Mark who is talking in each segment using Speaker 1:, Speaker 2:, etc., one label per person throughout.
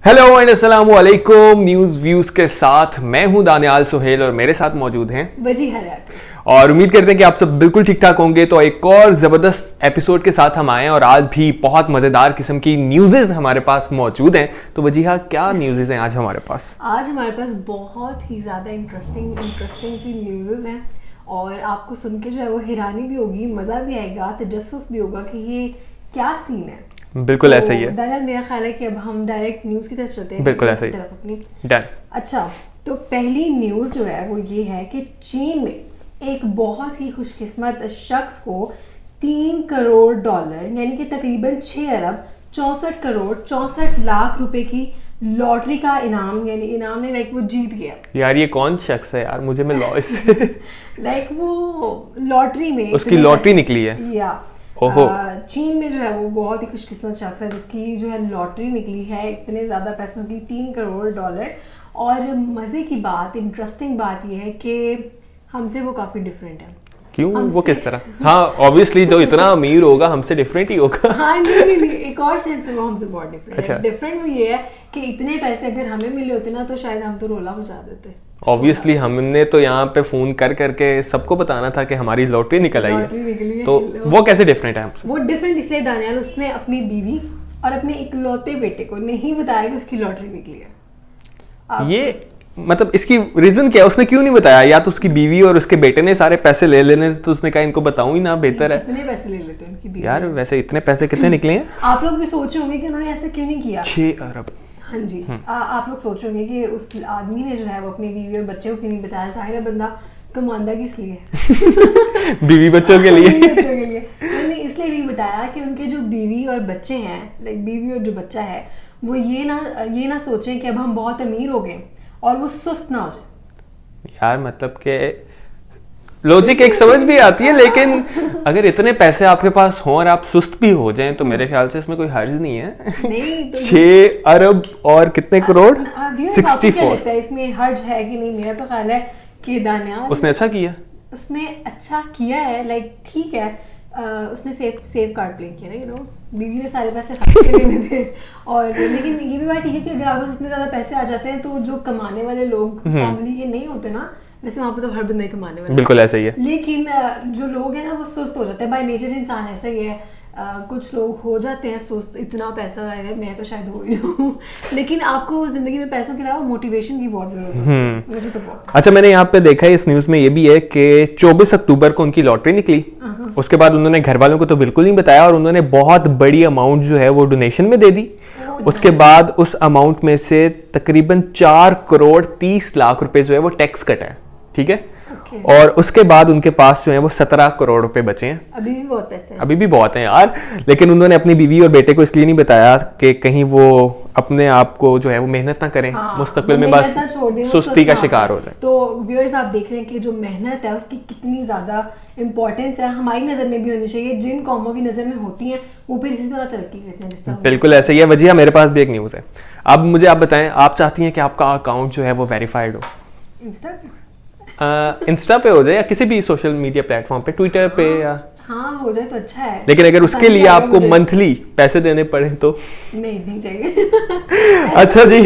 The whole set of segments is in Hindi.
Speaker 1: हेलो एंड अस्सलाम वालेकुम। न्यूज़ व्यूज़ के साथ मैं हूं दानियाल सुहेल और मेरे साथ मौजूद हैं
Speaker 2: वजी हयात।
Speaker 1: और उम्मीद करते हैं कि आप सब बिल्कुल ठीक ठाक होंगे। तो एक और ज़बरदस्त एपिसोड के साथ हम आए हैं और आज भी बहुत मज़ेदार किस्म की न्यूज़ेज़ हमारे पास मौजूद हैं। तो वजीहा, क्या न्यूज़ेज़ हैं आज हमारे पास?
Speaker 2: आज हमारे पास बहुत ही ज़्यादा इंटरेस्टिंग सी न्यूज़ेज़ हैं और आपको सुन के जो है वो हैरानी भी होगी, मज़ा भी आएगा, तजस्सुस भी होगा कि ये क्या सीन है।
Speaker 1: बिल्कुल ऐसा ही है।
Speaker 2: दानियाल, मेरा ख्याल है कि अब हम डायरेक्ट न्यूज़ की तरफ चलते हैं।
Speaker 1: बिल्कुल ऐसा ही।
Speaker 2: अपनी
Speaker 1: डन।
Speaker 2: अच्छा, तो पहली न्यूज़ जो है वो ये है कि चीन में एक बहुत ही खुशकिस्मत शख्स को $3 करोड़ यानी कि तकरीबन 6 अरब 64 करोड़ 64 लाख रुपए की लॉटरी का इनाम, यानी इनाम ने वो जीत गया।
Speaker 1: यार ये कौन शख्स है यार, मुझे मिलो इससे।
Speaker 2: वो लॉटरी में
Speaker 1: उसकी लॉटरी निकली है
Speaker 2: या
Speaker 1: ओहो।
Speaker 2: चीन में जो है वो बहुत ही खुशकिस्मत शख्स है जिसकी जो है लॉटरी निकली है इतने ज़्यादा पैसों की, $3 करोड़। और मज़े की बात, इंटरेस्टिंग बात यह है कि हमसे वो काफ़ी डिफरेंट है।
Speaker 1: क्यों? वो किस तरह? हाँ, ऑब्वियसली जो इतना अमीर होगा हमसे डिफरेंट ही होगा।
Speaker 2: हाँ, नहीं, एक और सेंस में वो हमसे बहुत डिफरेंट
Speaker 1: अच्छा।
Speaker 2: है। डिफरेंट वो ये है कि इतने पैसे अगर हमें मिले होते ना तो शायद हम तो रोला मचा देते।
Speaker 1: ऑब्वियसली हमने तो यहाँ पे फोन कर करके सबको बताना था कि हमारी लॉटरी निकल आई है। तो वो कैसे डिफरेंट है हमसे?
Speaker 2: वो डिफरेंट इसलिए दानियाल, उसने अपनी बीवी और अपने इकलौते बेटे को नहीं बताया कि उसकी लॉटरी निकली है।
Speaker 1: ये मतलब इसकी रीजन क्या है? उसने क्यों नहीं बताया? या तो उसकी बीवी और उसके बेटे ने सारे पैसे ले लेने, तो उसने कहा इनको बताऊं ही ना, बेहतर है।
Speaker 2: कितने पैसे ले लेते हैं उनकी बीवी?
Speaker 1: यार वैसे इतने पैसे कितने निकले हैं?
Speaker 2: आप लोग भी सोच रहे होंगे कि उन्होंने ऐसा क्यों नहीं किया।
Speaker 1: 6 अरब।
Speaker 2: हाँ जी। आप लोग सोच रहे होंगे कि उस आदमी ने जो है वो अपनी बीवी और बच्चे को क्यों नहीं बताया। जाहिर है बंदा कमांदा किस लिए
Speaker 1: बीवी बच्चों के लिए।
Speaker 2: उन्होंने इसलिए भी बताया कि उनके जो बीवी और बच्चे हैं, बीवी और जो बच्चा है, वो ये ना सोचें कि अब हम बहुत अमीर हो गए और वो सुस्त ना हो जाए।
Speaker 1: यार मतलब के लॉजिक एक समझ भी आती है, लेकिन अगर इतने पैसे आपके पास हों और आप सुस्त भी हो जाएं तो मेरे ख्याल से इसमें कोई हर्ज नहीं है।
Speaker 2: नहीं तो
Speaker 1: 6 अरब और कितने करोड़? 64।
Speaker 2: इसमें हर्ज है कि नहीं? मेरा तो ख्याल है कि दानियाल
Speaker 1: उसने अच्छा किया।
Speaker 2: उसने अच्छा किया है, ठीक है। उसने सेफ कार्ड प्ले किया ना, बीवी ने सारे पैसे खर्च के लेने थे। और लेकिन ये भी बात ठीक है कि अगर आपको इतने ज़्यादा पैसे आ जाते हैं तो जो कमाने वाले लोग फैमिली के नहीं होते ना, वैसे वहाँ पे तो हर बंदे कमाने वाले,
Speaker 1: बिल्कुल ऐसा ही है।
Speaker 2: लेकिन जो लोग हैं ना वो सुस्त हो जाते हैं। बाय नेचर इंसान ऐसा ही है। कुछ लोग हो जाते हैं सुस्त। इतना पैसा है, मैं तो शायद हो ही जाऊँ। लेकिन आपको जिंदगी में पैसों के अलावा मोटिवेशन की बहुत जरूरत है। मुझे तो बहुत।
Speaker 1: अच्छा, मैंने यहाँ पे देखा है इस न्यूज में ये भी है कि 24 अक्टूबर को उनकी लॉटरी निकली। उसके बाद उन्होंने घर वालों को तो बिल्कुल नहीं बताया और उन्होंने बहुत बड़ी अमाउंट जो है वो डोनेशन में दे दी। उसके बाद उस अमाउंट में से तकरीबन 4 करोड़ 30 लाख रुपए जो है वो टैक्स कटा है। ठीक है। और उसके बाद उनके पास जो है वो 17 करोड़ रुपए बचे हैं।
Speaker 2: अभी भी बहुत पैसे हैं।
Speaker 1: अभी भी बहुत हैं यार, लेकिन उन्होंने अपनी बीवी और बेटे को इसलिए नहीं बताया कि कहीं वो अपने आप को जो है वो मेहनत ना करें, मुस्तकबिल में बस सुस्ती का शिकार हो जाए।
Speaker 2: तो व्यूअर्स, आप देख रहे हैं कि जो मेहनत है उसकी कितनी ज्यादा इंपॉर्टेंस है। हमारी नजर में भी होनी चाहिए, जिन कौमों की नजर में होती हैं वो फिर इसी तरह तरक्की करते हैं जिस तरह।
Speaker 1: बिल्कुल ऐसा ही है। वजीहा, मेरे पास भी एक न्यूज़ है। अब मुझे आप बताएं, आप चाहती हैं कि आपका अकाउंट जो है वो वेरीफाइड हो? इंस्टा पे हो जाए या किसी भी सोशल मीडिया प्लेटफॉर्म पे, ट्विटर पे या
Speaker 2: हाँ हो जाए तो अच्छा है।
Speaker 1: लेकिन अगर उसके लिए आपको मंथली पैसे देने पड़े तो
Speaker 2: नहीं चाहिए।
Speaker 1: अच्छा जी,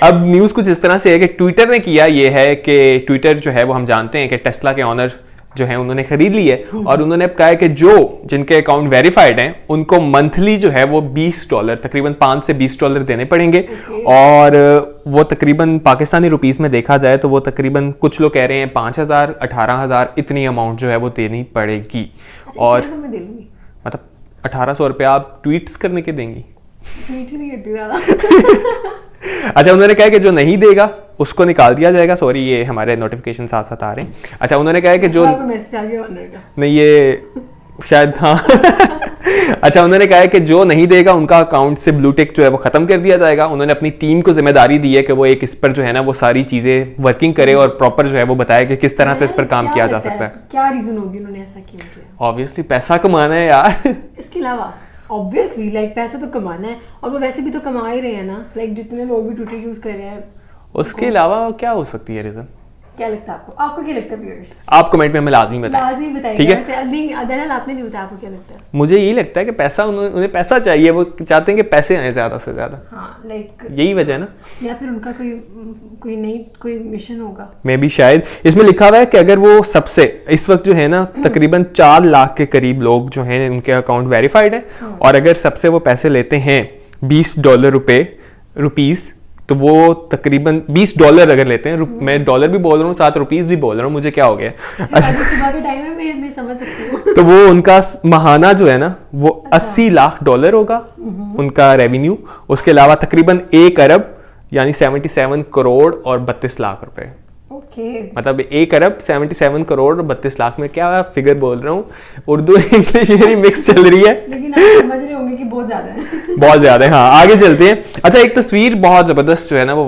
Speaker 1: अब न्यूज़ कुछ इस तरह से है कि ट्विटर ने किया ये है कि ट्विटर जो है वो हम जानते हैं कि टेस्ला के ऑनर जो है उन्होंने खरीद ली है और उन्होंने अब कहा है कि जिनके अकाउंट वेरीफाइड हैं उनको मंथली जो है वो $20, तकरीबन $5 से $20 देने पड़ेंगे। और वो तकरीबन पाकिस्तानी रुपीस में देखा जाए तो वो तकरीबन कुछ लोग कह रहे हैं 5,000 18,000 इतनी अमाउंट जो है वो देनी पड़ेगी। और मतलब 1,800 रुपये आप ट्वीट्स करने के देंगी?
Speaker 2: ट्वीट नहीं करती ज़्यादा।
Speaker 1: अच्छा, उन्होंने कहा कि जो नहीं देगा उसको निकाल दिया जाएगा। सॉरी, ये हमारे नोटिफिकेशन साथ साथ आ रहे हैं। अच्छा, उन्होंने कहा कि जो नहीं, ये शायद हाँ। अच्छा, उन्होंने कहा है कि जो नहीं देगा उनका अकाउंट से ब्लू टिक जो है वो खत्म कर दिया जाएगा। उन्होंने अपनी टीम को जिम्मेदारी दी है कि वो एक इस पर जो है ना वो सारी चीजें वर्किंग करे और प्रॉपर जो है वो बताए कि किस तरह से इस पर काम किया जा सकता है।
Speaker 2: क्या रीजन होगी उन्होंने ऐसा क्यों किया?
Speaker 1: ऑब्वियसली पैसा कमाना है यार।
Speaker 2: इसके अलावा ऑब्वियसली पैसा तो कमाना है और वो वैसे भी तो कमा ही रहे हैं ना। जितने लोग भी ट्विटर यूज कर रहे हैं।
Speaker 1: उसके अलावा क्या हो सकती है रीजन?
Speaker 2: क्या लगता है आपको क्या लगता है व्यूअर्स?
Speaker 1: आप कमेंट में हमें लाजमी बताएं,
Speaker 2: लाजमी बताइए।
Speaker 1: ठीक है?
Speaker 2: वैसे अभी दनियाल आपने नहीं बताया, आपको क्या लगता है?
Speaker 1: मुझे यही लगता है कि पैसा उन्हें पैसा चाहिए, वो चाहते हैं कि पैसे आए ज्यादा से ज्यादा।
Speaker 2: हाँ, लाइक
Speaker 1: यही वजह है ना,
Speaker 2: या फिर उनका कोई मिशन होगा।
Speaker 1: मे भी शायद। इसमें लिखा हुआ है कि अगर वो सबसे इस वक्त जो है ना तकरीबन 4 लाख के करीब लोग जो हैं उनके अकाउंट वेरीफाइड है, और अगर सबसे वो पैसे लेते हैं $20 रुपीस, तो वो तकरीबन $20 अगर लेते हैं, मैं डॉलर भी बोल रहा हूँ साथ रुपीस भी बोल रहा हूँ, मुझे क्या हो गया।
Speaker 2: सुबह के टाइम में मैं समझ सकती हूँ।
Speaker 1: तो वो उनका महाना जो है ना वो $80 लाख होगा उनका रेवेन्यू। उसके अलावा तकरीबन 1 अरब यानी 77 करोड़ और 32 लाख रुपए।
Speaker 2: ओके,
Speaker 1: मतलब 1 अरब 77 करोड़ और 32 लाख में क्या फिगर बोल रहा हूँ, उर्दू इंग्लिश मेरी मिक्स चल रही है,
Speaker 2: लेकिन आप समझ रहे होंगे कि बहुत ज्यादा है।
Speaker 1: बहुत ज्यादा है। हाँ, आगे चलते हैं। अच्छा, एक तस्वीर बहुत जबरदस्त जो है ना वो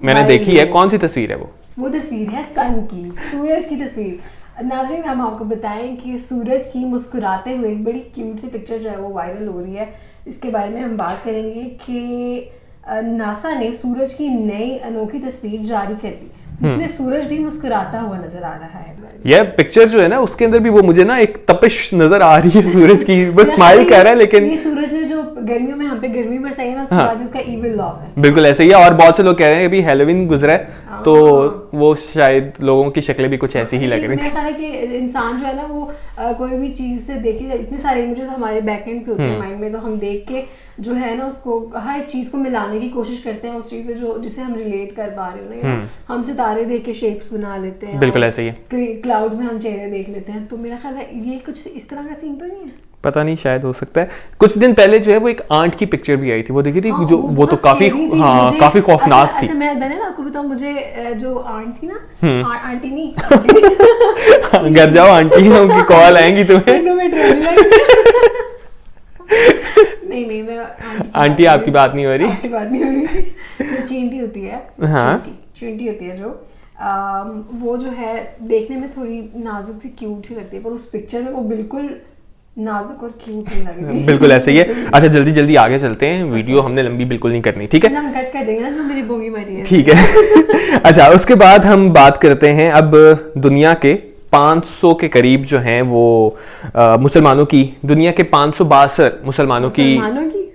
Speaker 1: मैंने देखी है। कौन सी तस्वीर है
Speaker 2: वो तस्वीर है सन की, सूरज की तस्वीर। नाज़रीन, हम आपको बताएं कि सूरज की मुस्कुराते हुए एक बड़ी क्यूट सी पिक्चर जो है वो वायरल हो रही है। इसके बारे में हम बात करेंगे कि नासा ने सूरज की नई अनोखी तस्वीर जारी कर दी, जिसमें सूरज भी मुस्कुराता हुआ नजर आ रहा है।
Speaker 1: यह पिक्चर जो है ना उसके अंदर भी वो मुझे ना एक तपिश नजर आ रही है सूरज की, वो स्माइल कर रहा है, लेकिन
Speaker 2: ये सूरज ने जो गर्मियों में हम पे गर्मी बरसाई है ना, उसके बाद उसका इविल लव है।
Speaker 1: बिल्कुल ऐसे ही है। और बहुत से लोग कह रहे हैं अभी हैलोवीन गुजरा है तो वो शायद लोगों की शक्लें भी कुछ ऐसी ही लग रही थी।
Speaker 2: मेरा ख्याल है कि इंसान जो है ना वो कोई भी चीज से देखे, इतने सारे इमेजेस हमारे बैक एंड पे होते हैं माइंड में, तो हम देख के जो है ना उसको हर चीज को मिलाने की कोशिश करते हैं उस चीज से जो जिसे हम रिलेट कर पा रहे हो ना। हम सितारे देख के शेप्स बना लेते हैं,
Speaker 1: बिल्कुल ऐसे ही है।
Speaker 2: क्लाउड्स में हम चेहरे देख लेते हैं। तो मेरा ख्याल है ये कुछ इस तरह का सीन तो नहीं है,
Speaker 1: पता नहीं, शायद हो सकता है। कुछ दिन पहले जो है वो एक आंट की पिक्चर भी आई थी, वो देखी थी?
Speaker 2: हाँ,
Speaker 1: जो वो तो काफी काफी खौफनाक थी।
Speaker 2: अच्छा मैं दनियाल आपको बताऊं, मुझे जो आंट थी ना, आंटी नहीं
Speaker 1: घर जाओ आंटी, उनकी कॉल आएंगी तुम्हें।
Speaker 2: नहीं मैं
Speaker 1: आंटी आपकी बात नहीं हो रही,
Speaker 2: आपकी बात नहीं हो रही। जो चींटी होती है,
Speaker 1: हाँ
Speaker 2: चींटी होती है जो वो जो है देखने में थोड़ी नाजुक सी क्यूट सी लगती है, पर उस पिक्चर में वो बिल्कुल नाजुक और क्यूट नहीं लग रही।
Speaker 1: बिल्कुल ऐसे ही है। अच्छा जल्दी जल्दी आगे चलते हैं, वीडियो हमने लंबी बिल्कुल नहीं करनी, ठीक है?
Speaker 2: हम कट कर देंगे ना जो मेरी बोगी मारी है,
Speaker 1: ठीक है। अच्छा, उसके बाद हम बात करते हैं अब दुनिया के 500 के करीब जो हैं वो मुसलमानों की, दुनिया के 562 मुसलमानों की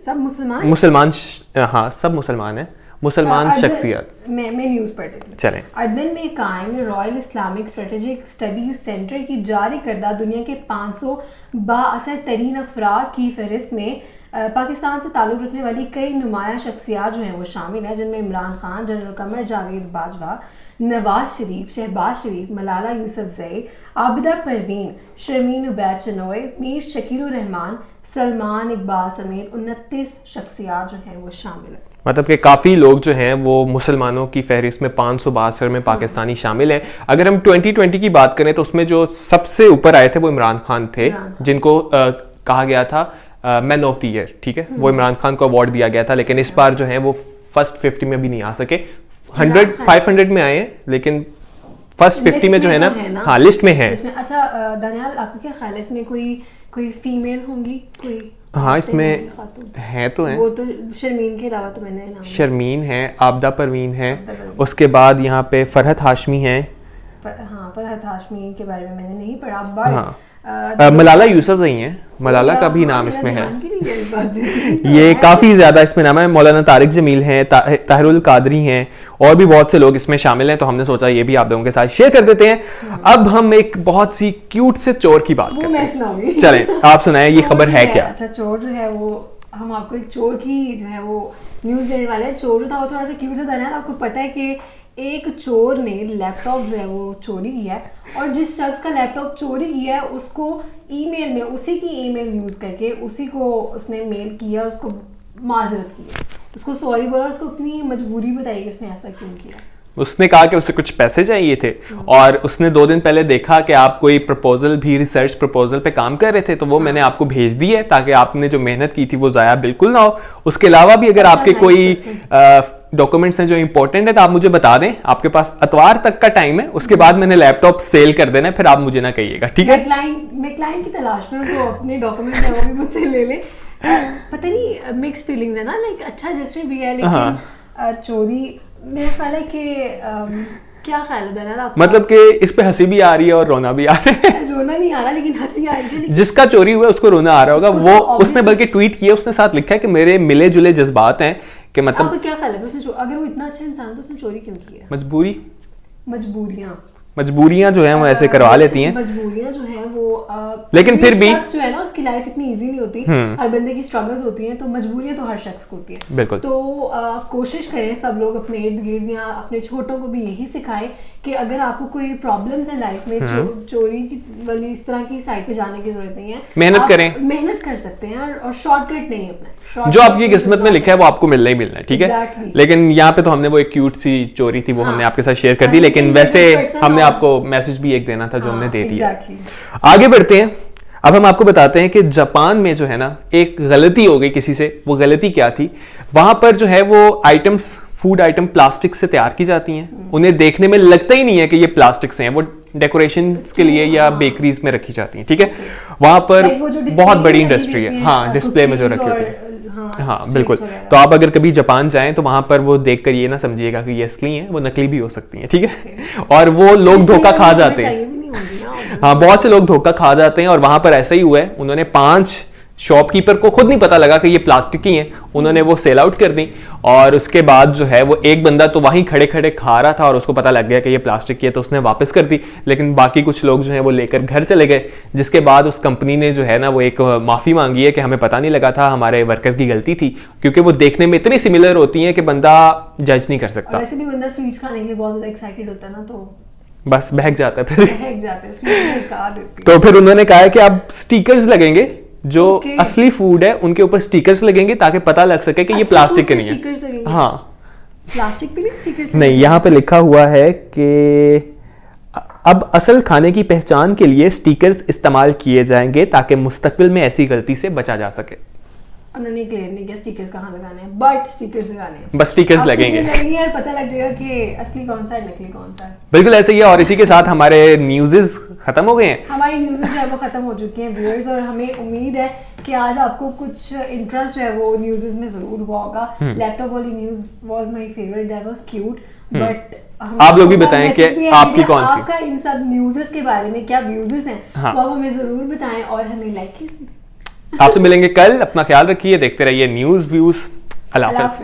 Speaker 2: सब
Speaker 1: मुसलमान, हाँ सब मुसलमान हैं, मुसलमान शख्सियत।
Speaker 2: मैं न्यूज़ पढ़ रही थी।
Speaker 1: चलें।
Speaker 2: अर्दन में कायम royal Islamic strategic studies centre की जारी करदा दुनिया के 500 बाअसर तरीन अफराद की फहरिस्त में पाकिस्तान से ताल्लुक़ रखने वाली कई नुमाया शख्सियात जो हैं वो शामिल हैं, जिनमें इमरान खान, जनरल कमर जावेद बाजवा, नवाज शरीफ, शहबाज शरीफ, मलाला यूसुफजई, आबिदा परवीन, शर्मीन उबैद चनोय, मीर शकील रहमान, सलमान इकबाल समेत 29 शख्सियात जो हैं वो शामिल हैं।
Speaker 1: मतलब कि काफ़ी लोग जो हैं वो मुसलमानों की फहरिस्त में 562 में पाकिस्तानी शामिल हैं। अगर हम 2020 की बात करें तो उसमें जो सबसे ऊपर आए थे वो इमरान खान थे, जिनको कहा गया था मैन ऑफ द ईयर, ठीक है? वो इमरान खान को अवार्ड दिया गया था, लेकिन इस बार जो है वो फर्स्ट 50 में भी नहीं आ सके। 500 में आए हैं, लेकिन फर्स्ट 50 में जो है ना, हाँ लिस्ट में है।
Speaker 2: अच्छा दनियाल, आपको क्या ख्याल है इसमें कोई फीमेल होंगी कोई?
Speaker 1: हाँ इसमें है तो है,
Speaker 2: वो तो शर्मीन के अलावा तो मैंने नाम,
Speaker 1: शर्मीन है, आबिदा परवीन है, उसके बाद यहाँ पे फरहत हाशमी है।
Speaker 2: हाँ फरहत हाशमी के बारे में मैंने नहीं पढ़ा, बट
Speaker 1: हाँ मलाला यूसुफजई हैं, मलाला का भी नाम इसमें है। ये काफ़ी ज़्यादा इसमें नाम है। मौलाना तारिक जमील हैं, ताहिरुल कादरी हैं, और भी बहुत से लोग इसमें शामिल हैं, तो हमने सोचा ये भी आप लोगों के साथ शेयर कर देते हैं। अब हम एक बहुत सी क्यूट से चोर की बात करते हैं। चलें आप सुनाएं, ये खबर है क्या?
Speaker 2: अच्छा चोर जो है वो, हम आपको एक चोर की जो है वो न्यूज़ देने वाले हैं। चोर था वो थोड़ा सा क्यूट था ना। आपको पता है कि एक चोर ने लैपटॉप जो है वो चोरी किया है, और जिस शख्स का लैपटॉप चोरी किया है उसको ईमेल में उसी की ईमेल यूज़ करके उसी को उसने मेल किया, उसको माजरत की, उसको सॉरी बोला, उसको अपनी मजबूरी बताई कि उसने ऐसा क्यों किया।
Speaker 1: उसने कहा कि उसे कुछ पैसे चाहिए थे, और उसने 2 दिन पहले देखा कि आप कोई प्रपोजल भी, रिसर्च प्रपोजल पे काम कर रहे थे, तो वो मैंने आपको भेज दी है ताकि आपने जो मेहनत की थी वो ज़ाया बिल्कुल ना हो। उसके अलावा भी अगर आपके कोई डॉक्यूमेंट्स हैं जो इंपॉर्टेंट है तो आप मुझे बता दें, आपके पास इतवार तक का टाइम है, उसके बाद मैंने लैपटॉप सेल कर देना है, फिर आप मुझे ना कहिएगा, ठीक है?
Speaker 2: मैं क्लाइंट की तलाश में हूं, तो अपने डॉक्यूमेंट है वो भी मुझसे ले ले। पता नहीं मिक्स फीलिंग्स है ना, लाइक अच्छा जस्ट भी है, लेकिन चोरी मेरा ख्याल है कि क्या ख्याल है दलाल आपका?
Speaker 1: मतलब कि इस पे हंसी भी आ रही है और रोना भी आ रहा है।
Speaker 2: रोना नहीं आ रहा लेकिन हंसी आ रही है।
Speaker 1: जिसका चोरी हुआ है उसको रोना आ रहा होगा।
Speaker 2: उसको
Speaker 1: वो
Speaker 2: तो
Speaker 1: उसने बल्कि ट्वीट किया, उसने साथ लिखा है कि मेरे मिले जुले जज्बात हैं कि मतलब
Speaker 2: आपका क्या ख्याल है उसने अगर वो इतना अच्छा इंसान तो उसने चोरी क्यों की है?
Speaker 1: मजबूरियां जो है वो ऐसे करवा लेती हैं।
Speaker 2: मजबूरियां जो है वो
Speaker 1: लेकिन फिर भी
Speaker 2: शख्स जो है ना उसकी लाइफ इतनी इजी नहीं होती, हर बंदे की स्ट्रगल्स होती हैं, तो मजबूरियां तो हर शख्स को होती हैं।
Speaker 1: बिल्कुल।
Speaker 2: तो कोशिश करें सब लोग अपने इर्द गिर्द या अपने छोटों को भी यही सिखाएं कि अगर आपको कोई प्रॉब्लम्स है लाइफ में, चोरी की वाली इस तरह की साइड पे जाने की जरूरत नहीं है।
Speaker 1: मेहनत करें,
Speaker 2: मेहनत कर सकते हैं और शॉर्टकट नहीं अपना,
Speaker 1: जो आपकी किस्मत में लिखा है वो आपको मिलना ही मिलना है, ठीक है। लेकिन यहाँ पे तो हमने वो एक क्यूट सी चोरी थी वो हमने आपके साथ शेयर कर दी, लेकिन वैसे हमने आपको मैसेज भी एक देना था जो हमने दे दिया। आगे बढ़ते हैं। अब हम आपको बताते हैं कि जापान में जो है ना एक गलती हो गई किसी से। वो गलती क्या थी? वहां पर जो है वो आइटम्स, फूड आइटम प्लास्टिक से तैयार की जाती हैं। उन्हें देखने में लगता ही नहीं है कि ये प्लास्टिक से हैं, वो डेकोरेशन के लिए या बेकरीज में रखी जाती हैं, ठीक है। वहां पर बहुत बड़ी इंडस्ट्री है, हाँ, डिस्प्ले में जो रखी होती है। हाँ बिल्कुल। तो आप अगर कभी जापान जाएं तो वहां पर वो देखकर ये ना समझिएगा कि ये असली हैं, वो नकली भी हो सकती हैं, ठीक है। और वो लोग धोखा खा जाते हैं। हाँ, बहुत से लोग धोखा खा जाते हैं और वहां पर ऐसा ही हुआ है। उन्होंने 5 शॉपकीपर को खुद नहीं पता लगा कि ये प्लास्टिक की हैं, उन्होंने वो सेल आउट कर दी। और उसके बाद जो है वो एक बंदा तो वहीं खड़े खड़े खा रहा था और उसको पता लग गया कि ये प्लास्टिक की है, तो उसने वापस कर दी। लेकिन बाकी कुछ लोग जो है वो लेकर घर चले गए, जिसके बाद उस कंपनी ने जो है ना वो एक माफी मांगी है कि हमें पता नहीं लगा था, हमारे वर्कर की गलती थी। क्योंकि वो देखने में इतनी सिमिलर होती हैं कि बंदा जज नहीं कर सकता।
Speaker 2: वैसे भी बंदा स्वीट्स खाने के लिए बहुत ज्यादा एक्साइटेड होता है ना, तो
Speaker 1: बस बहक जाता है, फिर
Speaker 2: बहक जाते हैं, स्वीट्स खा देती
Speaker 1: तो फिर उन्होंने कहा है कि अब स्टिकर्स लगेंगे, जो असली फूड है उनके ऊपर स्टिकर्स लगेंगे ताकि पता लग सके कि ये प्लास्टिक के नहीं है। हाँ,
Speaker 2: प्लास्टिक पे भी स्टिकर्स
Speaker 1: नहीं, यहाँ पे लिखा हुआ है कि अब असल खाने की पहचान के लिए स्टिकर्स इस्तेमाल किए जाएंगे ताकि मुस्तकबिल में ऐसी गलती से बचा जा सके।
Speaker 2: उन्होंने क्लियर नहीं किया स्टिकर्स कहाँ लगाने हैं, बट स्टिकर्स लगाने हैं,
Speaker 1: बस स्टिकर्स लगेंगे
Speaker 2: यार, पता लग जाएगा कि असली कौन सा है, नकली कौन सा है।
Speaker 1: बिल्कुल ऐसे ही है। और इसी के साथ हमारे न्यूज़ेस खत्म हो गए हैं।
Speaker 2: हमारी न्यूज़ेस जो है वो खत्म हो चुकी हैं व्यूअर्स, और हमें उम्मीद है कि आज आपको कुछ इंटरेस्ट है वो न्यूज़ेस में जरूर हुआ होगा। लैपटॉप वाली news was my favourite, that was cute. But
Speaker 1: आप लोग भी बताएं कि आपकी कौन सी,
Speaker 2: आपका इन सब न्यूज़ेस के बारे में क्या व्यूज़ हैं, वो आप हमें जरूर बताएं और हमें लाइक कीजिए।
Speaker 1: आपसे मिलेंगे कल, अपना ख्याल रखिए, देखते रहिए न्यूज़ व्यूज। अल्लाह हाफ़िज़।